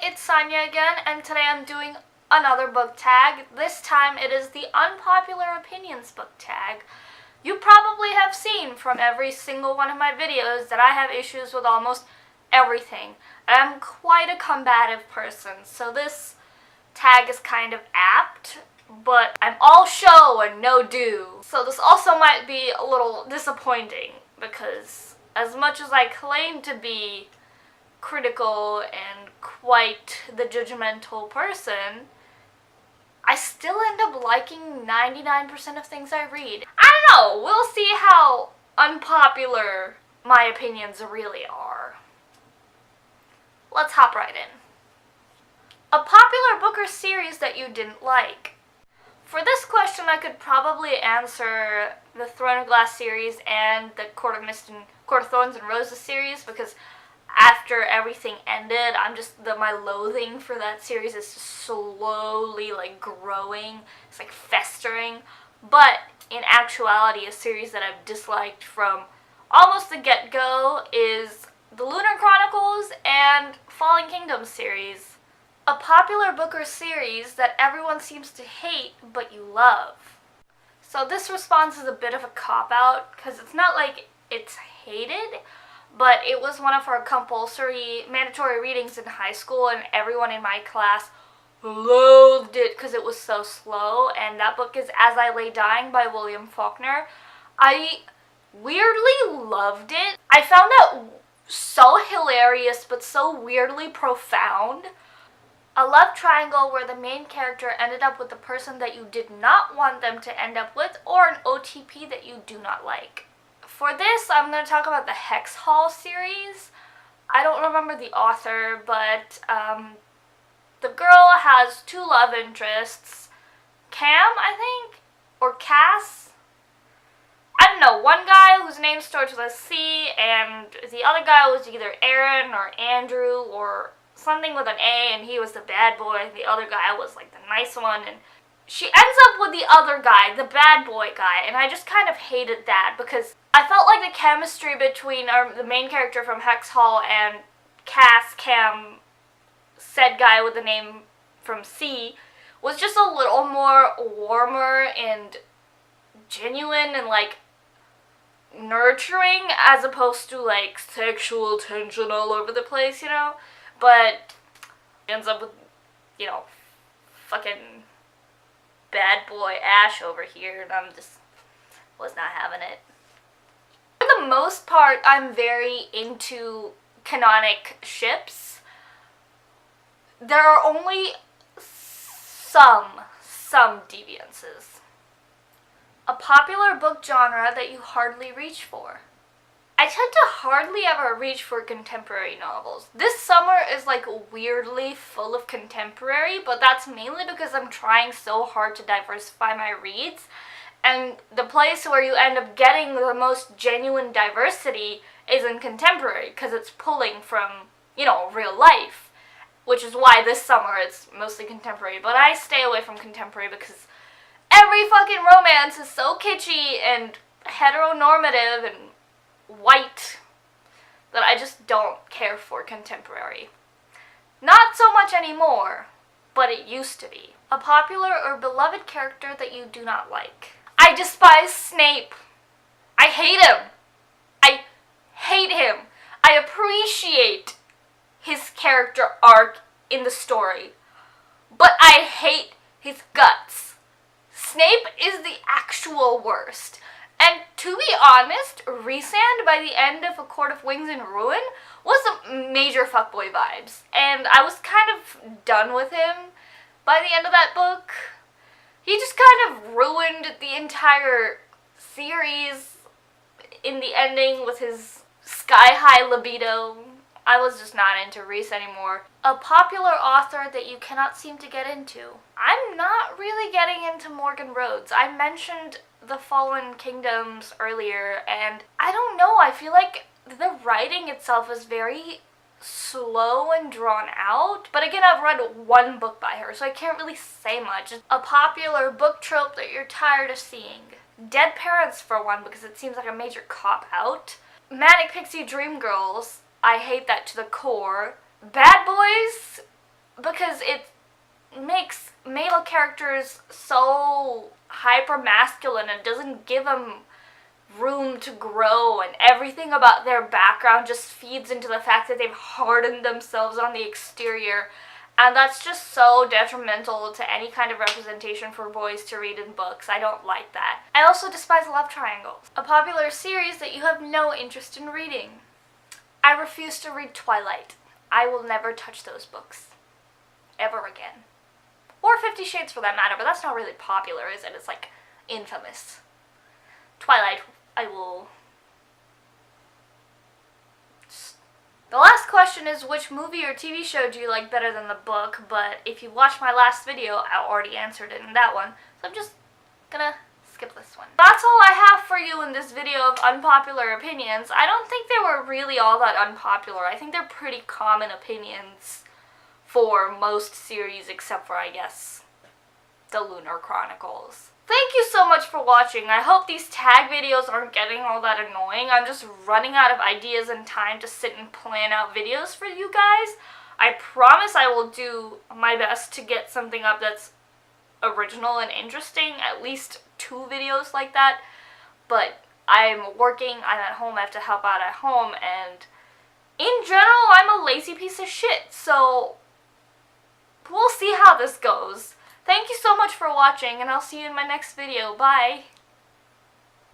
it's Sonia again, and today I'm doing another book tag. This time it is the Unpopular Opinions book tag. You probably have seen from every single one of my videos that I have issues with almost everything. I'm quite a combative person, so this tag is kind of apt, but I'm all show and no do. So this also might be a little disappointing, because as much as I claim to be critical and quite the judgmental person, I still end up liking 99% of things I read. I don't know, we'll see how unpopular my opinions really are. Let's hop right in. A popular book or series that you didn't like. For this question, I could probably answer the Throne of Glass series and the Court of Thorns and Roses series, because after everything ended, my loathing for that series is slowly growing. It's festering. But in actuality, a series that I've disliked from almost the get-go is the Lunar Chronicles and Fallen Kingdom series. A popular book or series that everyone seems to hate but you love. So this response is a bit of a cop-out, because it's not like it's hated, but it was one of our compulsory mandatory readings in high school, and everyone in my class loathed it because it was so slow. And that book is As I Lay Dying by William Faulkner. I weirdly loved it. I found that so hilarious but so weirdly profound. A love triangle where the main character ended up with the person that you did not want them to end up with, or an OTP that you do not like. For this, I'm going to talk about the Hex Hall series. I don't remember the author, but the girl has two love interests. Cam, I think? Or Cass? I don't know. One guy whose name starts with a C, and the other guy was either Aaron or Andrew or something with an A, and he was the bad boy, and the other guy was the nice one, and she ends up with the other guy, the bad boy guy, and I just kind of hated that, because I felt like the chemistry between the main character from Hex Hall and Cass, Cam, said guy with the name from C, was just a little more warmer and genuine and nurturing, as opposed to sexual tension all over the place, you know? But ends up with, fucking bad boy Ash over here, and was not having it. For the most part, I'm very into canonic ships. There are only some deviances. A popular book genre that you hardly reach for. I tend to hardly ever reach for contemporary novels. This summer is weirdly full of contemporary, but that's mainly because I'm trying so hard to diversify my reads. And the place where you end up getting the most genuine diversity is in contemporary, because it's pulling from, real life. Which is why this summer it's mostly contemporary. But I stay away from contemporary because every fucking romance is so kitschy and heteronormative and white that I just don't care for contemporary. Not so much anymore, but it used to be. A popular or beloved character that you do not like. I despise Snape. I hate him. I hate him. I appreciate his character arc in the story, but I hate his guts. Snape is the actual worst. And to be honest, Rhysand by the end of A Court of Wings and Ruin was some major fuckboy vibes. And I was kind of done with him by the end of that book. He just kind of ruined the entire series in the ending with his sky-high libido. I was just not into Rhys anymore. A popular author that you cannot seem to get into. I'm not really getting into Morgan Rhodes. I mentioned the Fallen Kingdoms earlier, and I don't know, I feel like the writing itself is very slow and drawn out. But again, I've read one book by her, so I can't really say much. A popular book trope that you're tired of seeing. Dead parents, for one, because it seems like a major cop-out. Manic Pixie Dream Girls, I hate that to the core. Bad Boys, because it makes male characters so hyper masculine and doesn't give them room to grow, and everything about their background just feeds into the fact that they've hardened themselves on the exterior, and that's just so detrimental to any kind of representation for boys to read in books. I don't like that. I also despise love triangles. A popular series that you have no interest in reading. I refuse to read Twilight. I will never touch those books. Ever again. Or 50 Shades for that matter, but that's not really popular, is it? It's like infamous. Twilight, I will... The last question is, which movie or TV show do you like better than the book? But if you watched my last video, I already answered it in that one. So I'm just gonna skip this one. That's all I have for you in this video of unpopular opinions. I don't think they were really all that unpopular. I think they're pretty common opinions for most series except for, I guess, the Lunar Chronicles. Thank you so much for watching. I hope these tag videos aren't getting all that annoying. I'm just running out of ideas and time to sit and plan out videos for you guys. I promise I will do my best to get something up that's original and interesting, at least 2 videos like that. But I'm working, I'm at home, I have to help out at home, and in general, I'm a lazy piece of shit, so we'll see how this goes. Thank you so much for watching, and I'll see you in my next video. Bye!